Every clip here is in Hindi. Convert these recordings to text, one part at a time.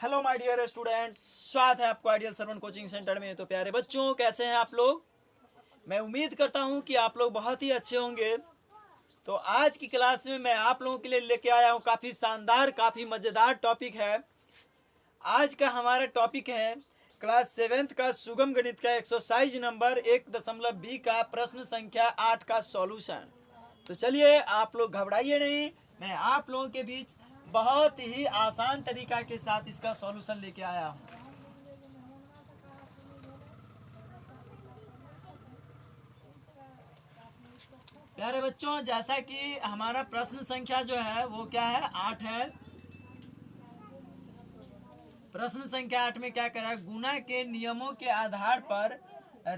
हेलो माय डियर स्टूडेंट्स, स्वागत है आपको आइडियल सर्वन कोचिंग सेंटर में। तो प्यारे बच्चों, कैसे हैं आप लोग? मैं उम्मीद करता हूं कि आप लोग बहुत ही अच्छे होंगे। तो आज की क्लास में मैं आप लोगों के लिए लेके आया हूं काफ़ी शानदार, काफ़ी मज़ेदार टॉपिक है। आज का हमारा टॉपिक है क्लास 7th का सुगम गणित का एक्सरसाइज नंबर 1.B का प्रश्न संख्या 8 का सॉल्यूशन। तो चलिए, आप लोग घबराइए नहीं, मैं आप लोगों के बीच बहुत ही आसान तरीका के साथ इसका सॉल्यूशन लेके आया हूँ। प्यारे बच्चों, जैसा कि हमारा प्रश्न संख्या जो है वो क्या है, 8 है। प्रश्न संख्या 8 में क्या करा है, गुणा के नियमों के आधार पर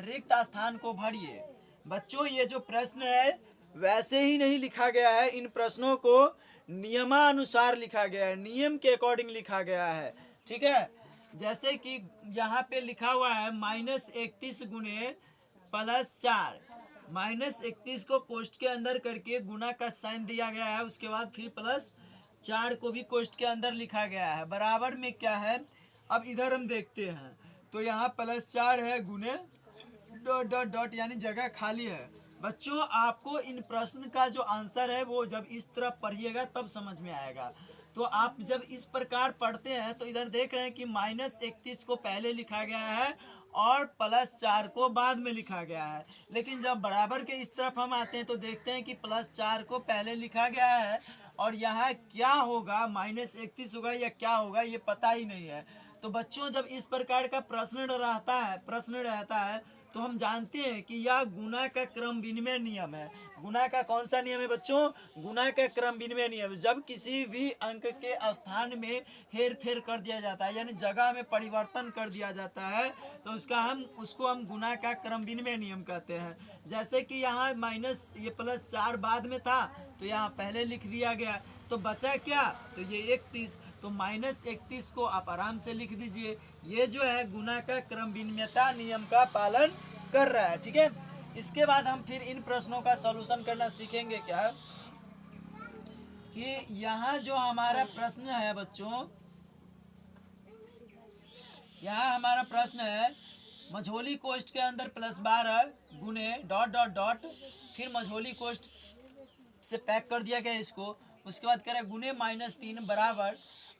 रिक्त स्थान को भरिए। बच्चों, ये जो प्रश्न है वैसे ही नहीं लिखा गया है, इन प्रश्नों को नियमानुसार लिखा गया है, नियम के अकॉर्डिंग लिखा गया है। ठीक है, जैसे कि यहाँ पे लिखा हुआ है -31 गुने +4। -31 को कोष्ठ के अंदर करके गुना का साइन दिया गया है, उसके बाद फिर +4 को भी कोष्ठ के अंदर लिखा गया है। बराबर में क्या है, अब इधर हम देखते हैं तो यहाँ +4 है गुने डॉट डॉट डॉट, यानी जगह खाली है। बच्चों, आपको इन प्रश्न का जो आंसर है वो जब इस तरफ पढ़िएगा तब समझ में आएगा। तो आप जब इस प्रकार पढ़ते हैं तो इधर देख रहे हैं कि -31 को पहले लिखा गया है और +4 को बाद में लिखा गया है। लेकिन जब बराबर के इस तरफ हम आते हैं तो देखते हैं कि +4 को पहले लिखा गया है और यहाँ क्या होगा, -31 होगा या क्या होगा ये पता ही नहीं है। तो बच्चों, जब इस प्रकार का प्रश्न रहता है तो हम जानते हैं कि यह गुना का क्रम विनिमय नियम है। गुना का कौन सा नियम है बच्चों? गुना का क्रम विनिमय नियम। जब किसी भी अंक के स्थान में हेर फेर कर दिया जाता है, यानी जगह में परिवर्तन कर दिया जाता है, तो उसको हम गुना का क्रम विनिमय नियम कहते हैं। जैसे कि यहाँ ये +4 बाद में था तो यहाँ पहले लिख दिया गया, तो बचा क्या, तो ये 31। तो -31 को आप आराम से लिख दीजिए। ये जो है गुना का क्रम विनिमयता नियम का पालन कर रहा है। ठीक है, इसके बाद हम फिर इन प्रश्नों का सॉल्यूशन करना सीखेंगे। क्या कि यहाँ जो हमारा प्रश्न है बच्चों, यहाँ हमारा प्रश्न है मझोली कोष्ठ के अंदर +12 गुने डॉट डॉट डॉट, फिर मझोली कोष्ठ से पैक कर दिया गया इसको। उसके बाद कह रहा है गुने -3 बराबर।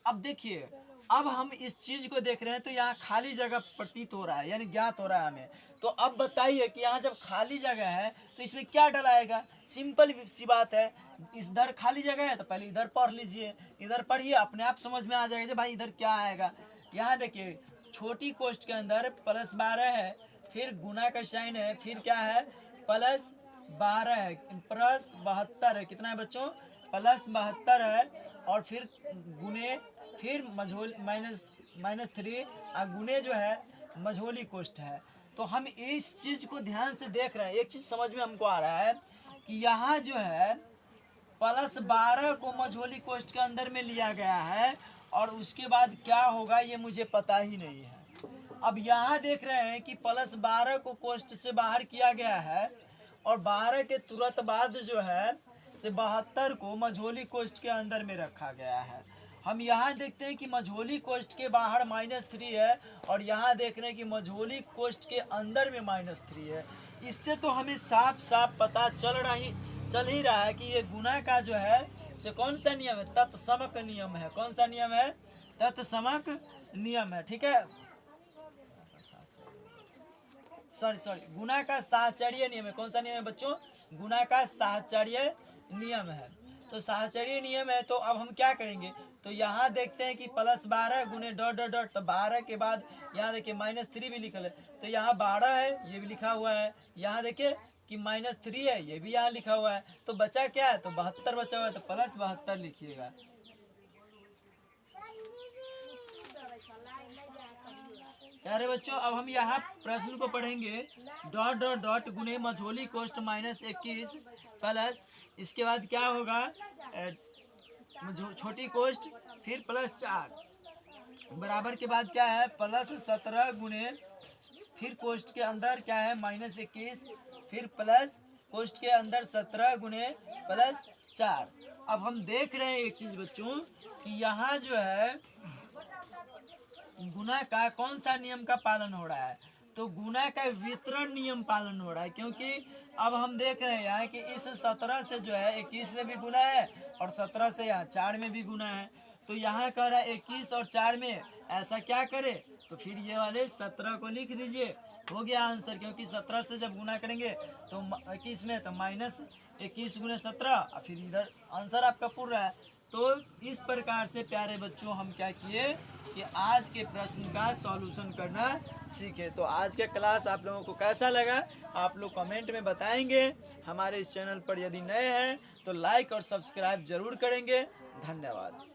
अब देखिए, अब हम इस चीज को देख रहे हैं तो यहाँ खाली जगह प्रतीत हो रहा है, यानी ज्ञात हो रहा है हमें। तो अब बताइए कि यहाँ जब खाली जगह है तो इसमें क्या डलाएगा। सिंपल सी बात है, इधर खाली जगह है तो पहले इधर पढ़ लीजिए, इधर पढ़िए, अपने आप समझ में आ जाएगा कि भाई इधर क्या आएगा। यहाँ देखिए, छोटी कोष्ठ के अंदर +12 है, फिर गुना का साइन है, फिर क्या है +12 है, +72 है। कितना है बच्चों? +72 है। और फिर गुने, फिर मझोल -3 और गुने जो है मझोली कोष्ठ है। तो हम इस चीज को ध्यान से देख रहे हैं। एक चीज समझ में हमको आ रहा है कि यहाँ जो है +12 को मझोली कोष्ठ के अंदर में लिया गया है और उसके बाद क्या होगा ये मुझे पता ही नहीं है। अब यहाँ देख रहे हैं कि +12 को कोष्ठ से बाहर किया गया है और 12 के तुरंत बाद जो है से 72 को मझोली कोष्ठ के अंदर में रखा गया है। हम यहाँ देखते हैं कि मझोली कोष्ठ के बाहर -3 है और यहाँ देख रहे हैं कि मझोली कोष्ठ के अंदर में -3 है। इससे तो हमें साफ साफ पता चल ही रहा है कि ये गुना का जो है से कौन सा नियम है, तत्समक नियम है। कौन सा नियम है? तत्समक नियम है। ठीक है, सॉरी, गुना का साहचर्य नियम है। कौन सा नियम है बच्चों? गुना का साहचर्य नियम है। तो साहचर्य नियम है, तो अब हम क्या करेंगे, तो यहाँ देखते हैं कि +12 गुने डॉट डॉट डॉट, तो 12 के बाद यहाँ देखिए -3 भी लिखल है, तो यहाँ 12 है, ये भी लिखा हुआ है। यहाँ देखिए कि -3 है, ये भी यहाँ लिखा हुआ है। तो बचा क्या है, तो 72 बचा हुआ है, तो +72 लिखिएगा। अरे बच्चों, अब हम यहाँ प्रश्न को पढ़ेंगे। डॉट डॉट डॉट गुने मझोली कोष्ठ -21 प्लस, इसके बाद क्या होगा छोटी कोष्ठ, फिर +4 बराबर के बाद क्या है +17 गुने, फिर कोष्ठ के अंदर क्या है -21, फिर प्लस कोष्ठ के अंदर 17 गुने +4। अब हम देख रहे हैं एक चीज बच्चों कि यहाँ जो है गुना का कौन सा नियम का पालन हो रहा है? तो गुना का वितरण नियम पालन हो रहा है, क्योंकि अब हम देख रहे हैं कि इस 17 से जो है 21 में भी गुना है और 17 से यहाँ 4 में भी गुना है। तो यहाँ कह रहा है 21 और 4 में ऐसा क्या करे, तो फिर ये वाले 17 को लिख दीजिए, हो गया आंसर। क्योंकि 17 से जब गुना करेंगे तो 21 में तो -21 × 17 और फिर इधर आंसर आपका पूरा है। तो इस प्रकार से प्यारे बच्चों हम क्या किए कि आज के प्रश्न का सॉल्यूशन करना सीखे। तो आज का क्लास आप लोगों को कैसा लगा आप लोग कमेंट में बताएंगे। हमारे इस चैनल पर यदि नए हैं तो लाइक और सब्सक्राइब जरूर करेंगे। धन्यवाद।